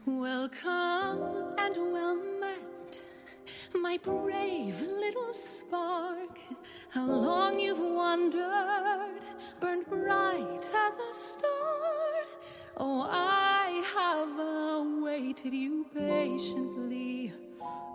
Welcome and well met, my brave little spark. How long you've wandered, burned bright as a star. Oh, I have awaited you patiently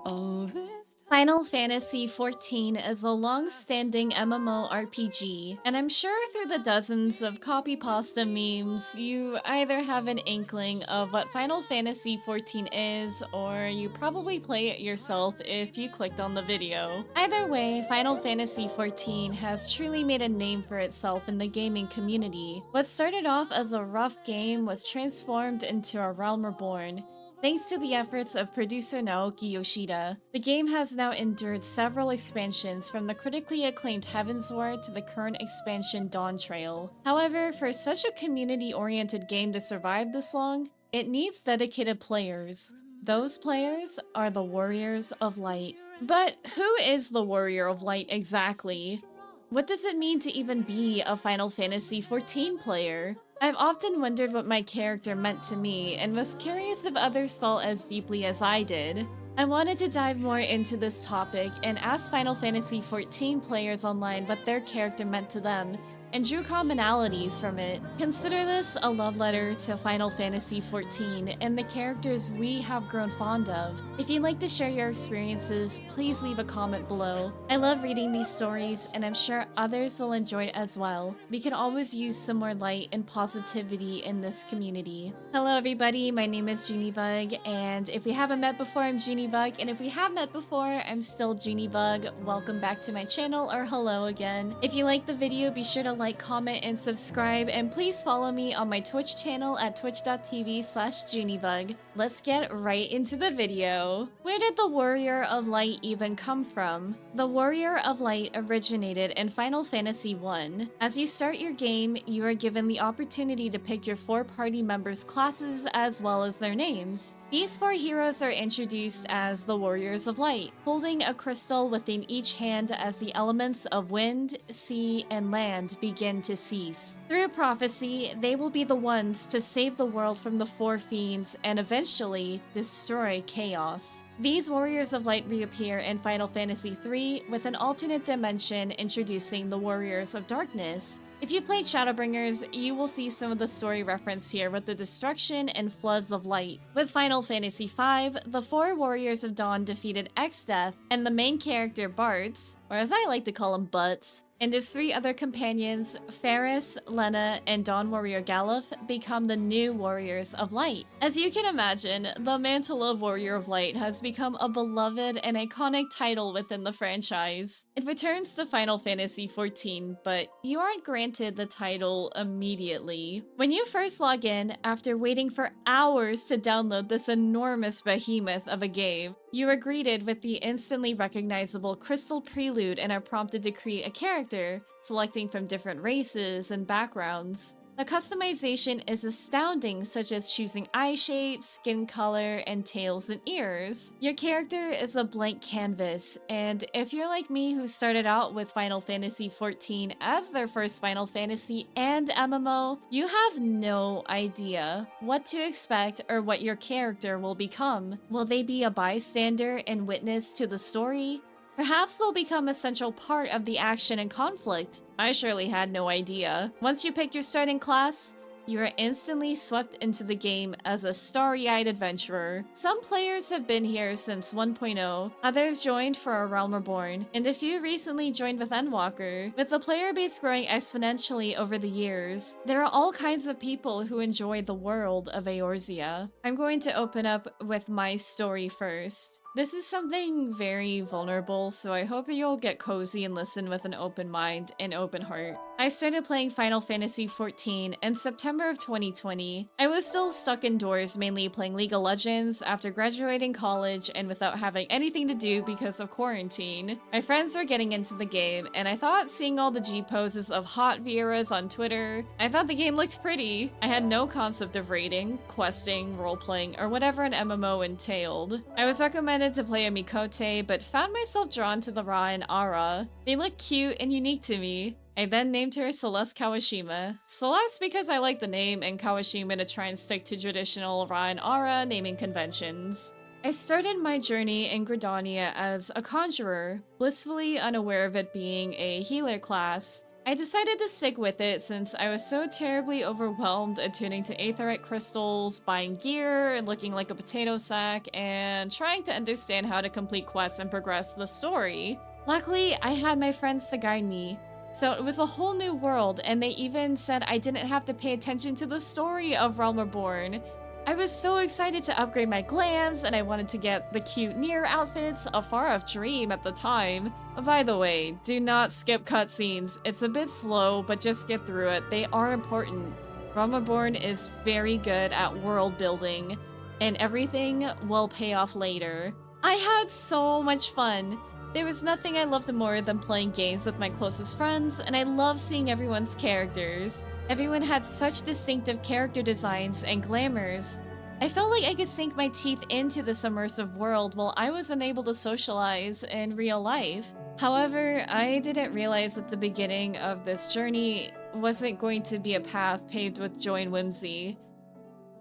all this time. Final Fantasy XIV is a long-standing MMORPG, and I'm sure through the dozens of copy pasta memes, you either have an inkling of what Final Fantasy XIV is, or you probably play it yourself if you clicked on the video. Either way, Final Fantasy XIV has truly made a name for itself in the gaming community. What started off as a rough game was transformed into a realm reborn, thanks to the efforts of producer Naoki Yoshida. The game has now endured several expansions, from the critically acclaimed Heavensward to the current expansion Dawn Trail. However, for such a community-oriented game to survive this long, it needs dedicated players. Those players are the Warriors of Light. But who is the Warrior of Light exactly? What does it mean to even be a Final Fantasy XIV player? I've often wondered what my character meant to me, and was curious if others felt as deeply as I did. I wanted to dive more into this topic and ask Final Fantasy XIV players online what their character meant to them, and drew commonalities from it. Consider this a love letter to Final Fantasy XIV and the characters we have grown fond of. If you'd like to share your experiences, please leave a comment below. I love reading these stories, and I'm sure others will enjoy it as well. We can always use some more light and positivity in this community. Hello everybody, my name is Junybug, and if we haven't met before, I'm Junybug, and if we have met before, I'm still Junybug. Welcome back to my channel, or hello again. If you liked the video, be sure to like, comment, and subscribe, and please follow me on my Twitch channel at twitch.tv/Junybug. Let's get right into the video. Where did the Warrior of Light even come from? The Warrior of Light originated in Final Fantasy I. As you start your game, you are given the opportunity to pick your 4 party members' classes as well as their names. These 4 heroes are introduced as the Warriors of Light, holding a crystal within each hand as the elements of wind, sea, and land begin to cease. Through prophecy, they will be the ones to save the world from the 4 fiends and eventually destroy chaos. These Warriors of Light reappear in Final Fantasy III with an alternate dimension introducing the Warriors of Darkness. If you played Shadowbringers, you will see some of the story referenced here with the destruction and floods of light. With Final Fantasy V, the 4 Warriors of Dawn defeated Exdeath, and the main character Bartz, or as I like to call him Butts, and his 3 other companions, Ferris, Lena, and Dawn Warrior Galuf, become the new Warriors of Light. As you can imagine, the mantle of Warrior of Light has become a beloved and iconic title within the franchise. It returns to Final Fantasy XIV, but you aren't granted the title immediately. When you first log in, after waiting for hours to download this enormous behemoth of a game, you are greeted with the instantly recognizable Crystal Prelude and are prompted to create a character, selecting from different races and backgrounds. The customization is astounding, such as choosing eye shape, skin color, and tails and ears. Your character is a blank canvas, and if you're like me who started out with Final Fantasy XIV as their first Final Fantasy and MMO, you have no idea what to expect or what your character will become. Will they be a bystander and witness to the story? Perhaps they'll become a central part of the action and conflict. I surely had no idea. Once you pick your starting class, you are instantly swept into the game as a starry-eyed adventurer. Some players have been here since 1.0, others joined for A Realm Reborn, and a few recently joined with Endwalker. With the player base growing exponentially over the years, there are all kinds of people who enjoy the world of Eorzea. I'm going to open up with my story first. This is something very vulnerable, so I hope that you'll get cozy and listen with an open mind and open heart. I started playing Final Fantasy XIV in September of 2020. I was still stuck indoors, mainly playing League of Legends after graduating college and without having anything to do because of quarantine. My friends were getting into the game, and I thought seeing all the G poses of hot Vieras on Twitter, I thought the game looked pretty. I had no concept of raiding, questing, role-playing, or whatever an MMO entailed. I was recommended to play a Mikote, but found myself drawn to the Ra and Ara. They looked cute and unique to me. I then named her Celeste Kawashima. Celeste because I like the name, and Kawashima to try and stick to traditional Ra and Ara naming conventions. I started my journey in Gridania as a conjurer, blissfully unaware of it being a healer class. I decided to stick with it since I was so terribly overwhelmed attuning to aetherite crystals, buying gear, looking like a potato sack, and trying to understand how to complete quests and progress the story. Luckily, I had my friends to guide me. So it was a whole new world, and they even said I didn't have to pay attention to the story of Realm Reborn. I was so excited to upgrade my glams, and I wanted to get the cute Nier outfits, a far-off dream at the time. By the way, do not skip cutscenes. It's a bit slow, but just get through it. They are important. Realm Reborn is very good at world building, and everything will pay off later. I had so much fun. There was nothing I loved more than playing games with my closest friends, and I loved seeing everyone's characters. Everyone had such distinctive character designs and glamours. I felt like I could sink my teeth into this immersive world while I was unable to socialize in real life. However, I didn't realize at the beginning of this journey wasn't going to be a path paved with joy and whimsy,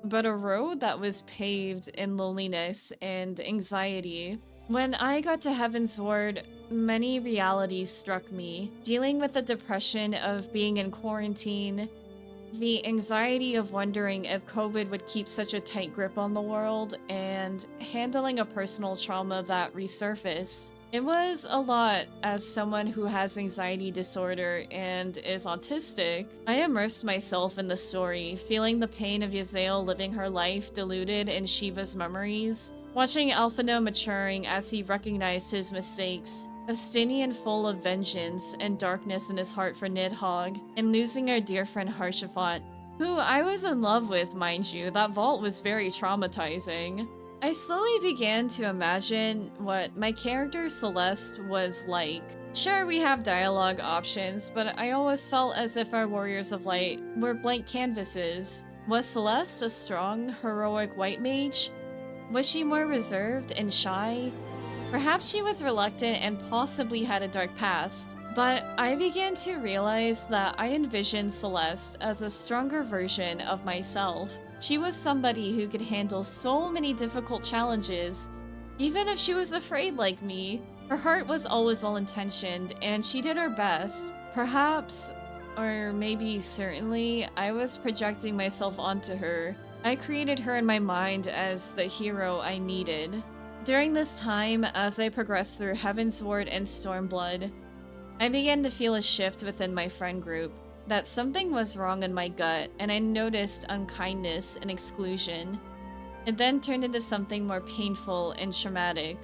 but a road that was paved in loneliness and anxiety. When I got to Heavensward, many realities struck me. Dealing with the depression of being in quarantine, the anxiety of wondering if COVID would keep such a tight grip on the world, and handling a personal trauma that resurfaced. It was a lot as someone who has anxiety disorder and is autistic. I immersed myself in the story, feeling the pain of Yazael living her life diluted in Shiva's memories. Watching Alphino maturing as he recognized his mistakes, Estinian full of vengeance and darkness in his heart for Nidhogg, and losing our dear friend Harshafat, who I was in love with, mind you. That vault was very traumatizing. I slowly began to imagine what my character Celeste was like. Sure, we have dialogue options, but I always felt as if our warriors of light were blank canvases. Was Celeste a strong, heroic white mage? Was she more reserved and shy? Perhaps she was reluctant and possibly had a dark past. But I began to realize that I envisioned Celeste as a stronger version of myself. She was somebody who could handle so many difficult challenges, even if she was afraid like me. Her heart was always well-intentioned, and she did her best. Perhaps, or maybe certainly, I was projecting myself onto her. I created her in my mind as the hero I needed. During this time, as I progressed through Heavensward and Stormblood, I began to feel a shift within my friend group, that something was wrong in my gut, and I noticed unkindness and exclusion. It then turned into something more painful and traumatic.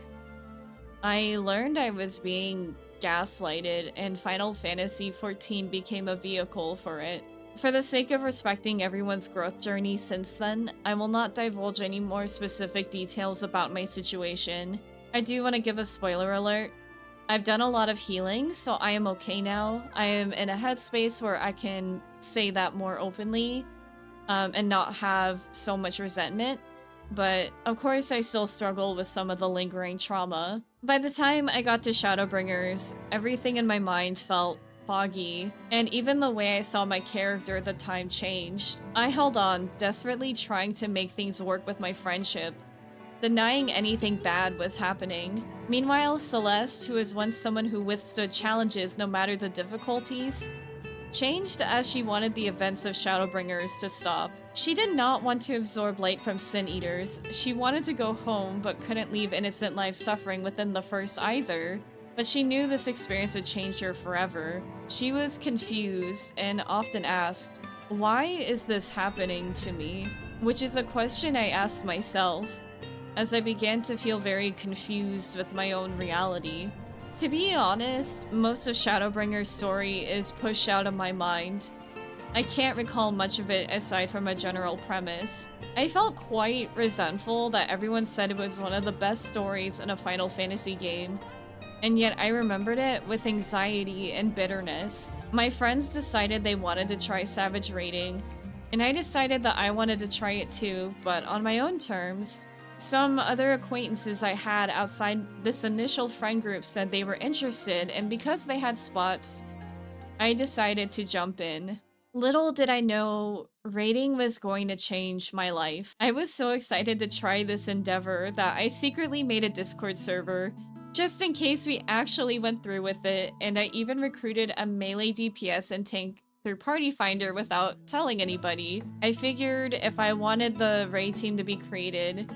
I learned I was being gaslighted, and Final Fantasy XIV became a vehicle for it. For the sake of respecting everyone's growth journey since then, I will not divulge any more specific details about my situation. I do want to give a spoiler alert. I've done a lot of healing, so I am okay now. I am in a headspace where I can say that more openly, and not have so much resentment. But of course I still struggle with some of the lingering trauma. By the time I got to Shadowbringers, everything in my mind felt foggy, and even the way I saw my character at the time changed. I held on, desperately trying to make things work with my friendship, denying anything bad was happening. Meanwhile, Celeste, who was once someone who withstood challenges no matter the difficulties, changed as she wanted the events of Shadowbringers to stop. She did not want to absorb light from Sin Eaters. She wanted to go home, but couldn't leave innocent lives suffering within the first either. But she knew this experience would change her forever. She was confused and often asked, "Why is this happening to me?" Which is a question I asked myself, as I began to feel very confused with my own reality. To be honest, most of Shadowbringer's story is pushed out of my mind. I can't recall much of it aside from a general premise. I felt quite resentful that everyone said it was one of the best stories in a Final Fantasy game, and yet I remembered it with anxiety and bitterness. My friends decided they wanted to try Savage Raiding, and I decided that I wanted to try it too, but on my own terms. Some other acquaintances I had outside this initial friend group said they were interested, and because they had spots, I decided to jump in. Little did I know, raiding was going to change my life. I was so excited to try this endeavor that I secretly made a Discord server, just in case we actually went through with it, and I even recruited a melee DPS and tank through Party Finder without telling anybody. I figured if I wanted the raid team to be created,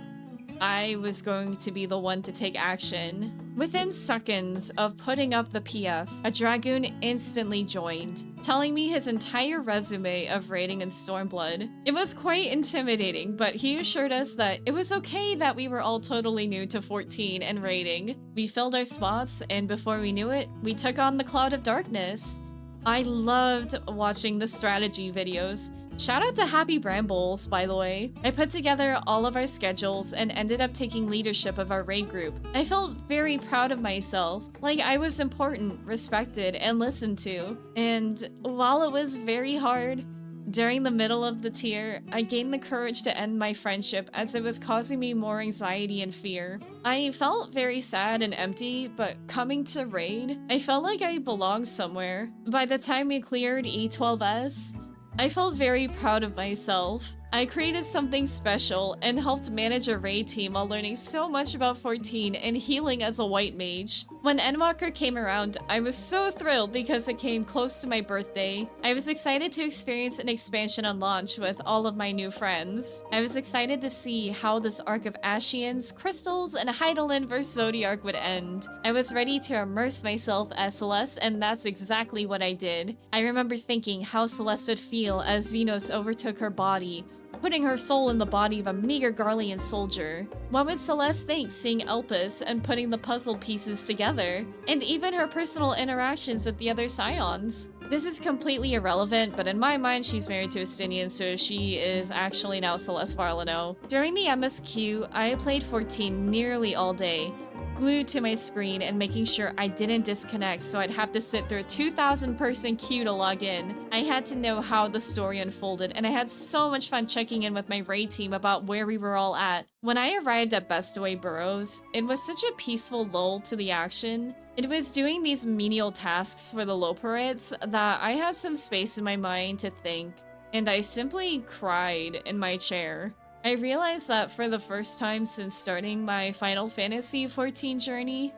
I was going to be the one to take action. Within seconds of putting up the PF, a Dragoon instantly joined, telling me his entire resume of raiding in Stormblood. It was quite intimidating, but he assured us that it was okay that we were all totally new to 14 and raiding. We filled our spots, and before we knew it, we took on the Cloud of Darkness. I loved watching the strategy videos. Shout out to Happy Brambles, by the way. I put together all of our schedules and ended up taking leadership of our raid group. I felt very proud of myself, like I was important, respected, and listened to. And while it was very hard, during the middle of the tier, I gained the courage to end my friendship as it was causing me more anxiety and fear. I felt very sad and empty, but coming to raid, I felt like I belonged somewhere. By the time we cleared E12S, I felt very proud of myself. I created something special and helped manage a raid team while learning so much about 14 and healing as a white mage. When Endwalker came around, I was so thrilled because it came close to my birthday. I was excited to experience an expansion on launch with all of my new friends. I was excited to see how this arc of Ashians, Crystals, and Hydaelyn vs Zodiark would end. I was ready to immerse myself as Celeste, and that's exactly what I did. I remember thinking how Celeste would feel as Xenos overtook her body, putting her soul in the body of a meager Garlean soldier. What would Celeste think seeing Elpis and putting the puzzle pieces together? And even her personal interactions with the other Scions. This is completely irrelevant, but in my mind she's married to Estinian, so she is actually now Celeste Varlineau. During the MSQ, I played 14 nearly all day, glued to my screen and making sure I didn't disconnect so I'd have to sit through a 2,000 person queue to log in. I had to know how the story unfolded, and I had so much fun checking in with my raid team about where we were all at. When I arrived at Bestaway Burrows, it was such a peaceful lull to the action. It was doing these menial tasks for the Loperites that I had some space in my mind to think, and I simply cried in my chair. I realized that for the first time since starting my Final Fantasy XIV journey,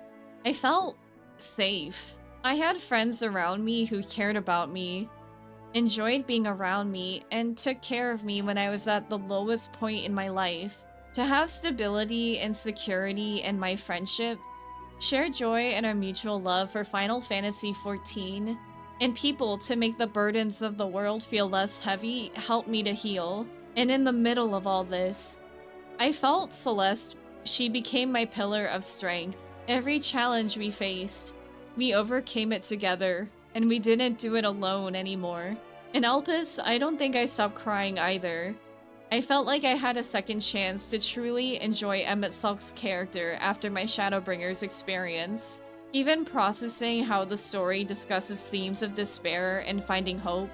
I felt safe. I had friends around me who cared about me, enjoyed being around me, and took care of me when I was at the lowest point in my life. To have stability and security in my friendship, share joy in our mutual love for Final Fantasy XIV, and people to make the burdens of the world feel less heavy helped me to heal. And in the middle of all this, I felt Celeste. She became my pillar of strength. Every challenge we faced, we overcame it together, and we didn't do it alone anymore. In Elpis, I don't think I stopped crying either. I felt like I had a second chance to truly enjoy Emmett Sulk's character after my Shadowbringers experience. Even processing how the story discusses themes of despair and finding hope,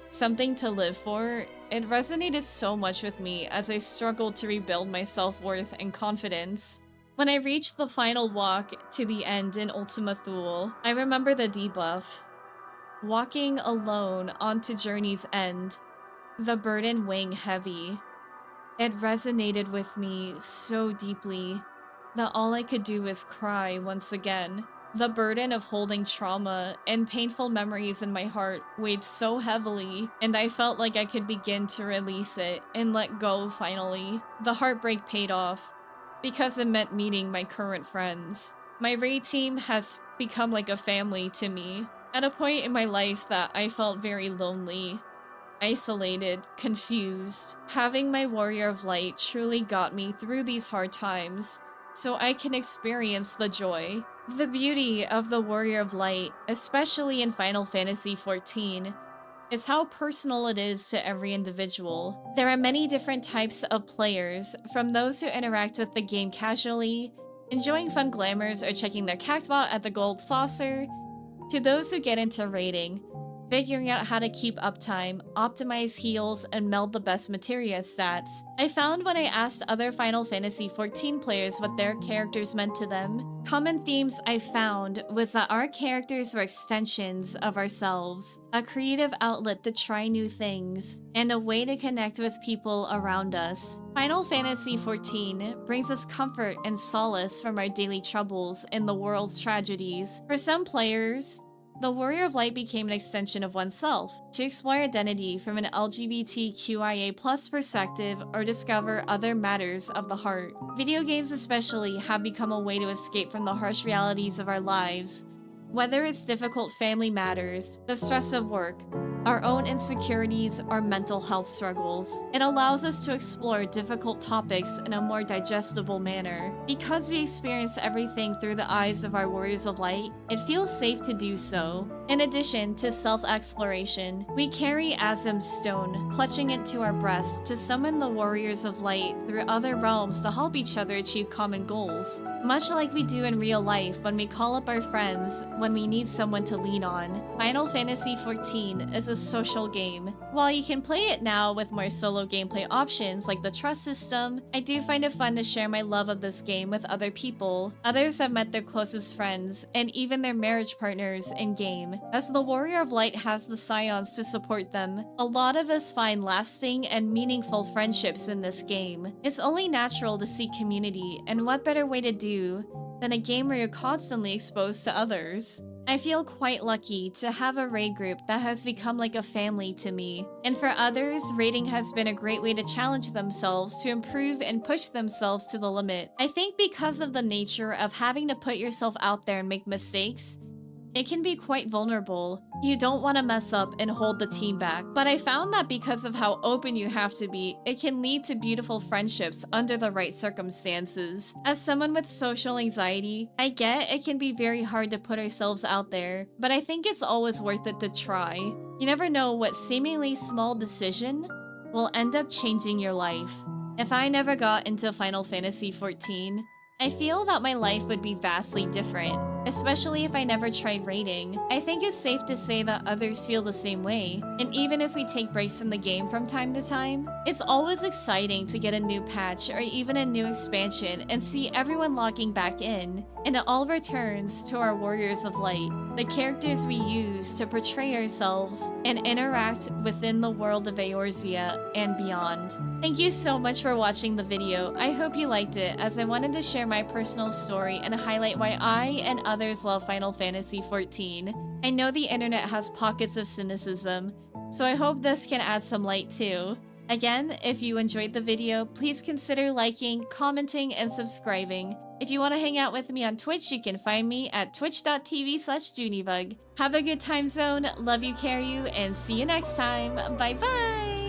something to live for, it resonated so much with me as I struggled to rebuild my self-worth and confidence. When I reached the final walk to the end in Ultima Thule, I remember the debuff. Walking alone onto Journey's End, the burden weighing heavy. It resonated with me so deeply that all I could do was cry once again. The burden of holding trauma and painful memories in my heart weighed so heavily, and I felt like I could begin to release it and let go finally. The heartbreak paid off, because it meant meeting my current friends. My raid team has become like a family to me. At a point in my life that I felt very lonely, isolated, confused, having my Warrior of Light truly got me through these hard times, so I can experience the joy. The beauty of the Warrior of Light, especially in Final Fantasy XIV, is how personal it is to every individual. There are many different types of players, from those who interact with the game casually, enjoying fun glamours or checking their cactbot at the gold saucer, to those who get into raiding, figuring out how to keep uptime, optimize heals, and meld the best materia stats. I found when I asked other Final Fantasy XIV players what their characters meant to them, common themes I found was that our characters were extensions of ourselves, a creative outlet to try new things, and a way to connect with people around us. Final Fantasy XIV brings us comfort and solace from our daily troubles and the world's tragedies. For some players, the Warrior of Light became an extension of oneself, to explore identity from an LGBTQIA+ perspective or discover other matters of the heart. Video games especially have become a way to escape from the harsh realities of our lives, whether it's difficult family matters, the stress of work, our own insecurities, or mental health struggles. It allows us to explore difficult topics in a more digestible manner. Because we experience everything through the eyes of our Warriors of Light, it feels safe to do so. In addition to self-exploration, we carry Azim's stone, clutching it to our breast to summon the Warriors of Light through other realms to help each other achieve common goals. Much like we do in real life when we call up our friends when we need someone to lean on, Final Fantasy XIV is a social game. While you can play it now with more solo gameplay options like the trust system, I do find it fun to share my love of this game with other people. Others have met their closest friends, and even their marriage partners in-game. As the Warrior of Light has the Scions to support them, a lot of us find lasting and meaningful friendships in this game. It's only natural to seek community, and what better way to do than a game where you're constantly exposed to others. I feel quite lucky to have a raid group that has become like a family to me. And for others, raiding has been a great way to challenge themselves to improve and push themselves to the limit. I think because of the nature of having to put yourself out there and make mistakes, it can be quite vulnerable. You don't want to mess up and hold the team back, but I found that because of how open you have to be, it can lead to beautiful friendships under the right circumstances. As someone with social anxiety, I get it can be very hard to put ourselves out there, but I think it's always worth it to try. You never know what seemingly small decision will end up changing your life. If I never got into Final Fantasy XIV, I feel that my life would be vastly different, especially if I never tried raiding. I think it's safe to say that others feel the same way, and even if we take breaks from the game from time to time, it's always exciting to get a new patch or even a new expansion and see everyone logging back in, and it all returns to our Warriors of Light, the characters we use to portray ourselves and interact within the world of Eorzea and beyond. Thank you so much for watching the video. I hope you liked it, as I wanted to share my personal story and highlight why I and others love Final Fantasy XIV. I know the internet has pockets of cynicism, so I hope this can add some light too. Again, if you enjoyed the video, please consider liking, commenting, and subscribing. If you want to hang out with me on Twitch, you can find me at twitch.tv/Junibug. Have a good time zone, love you, care you, and see you next time. Bye bye!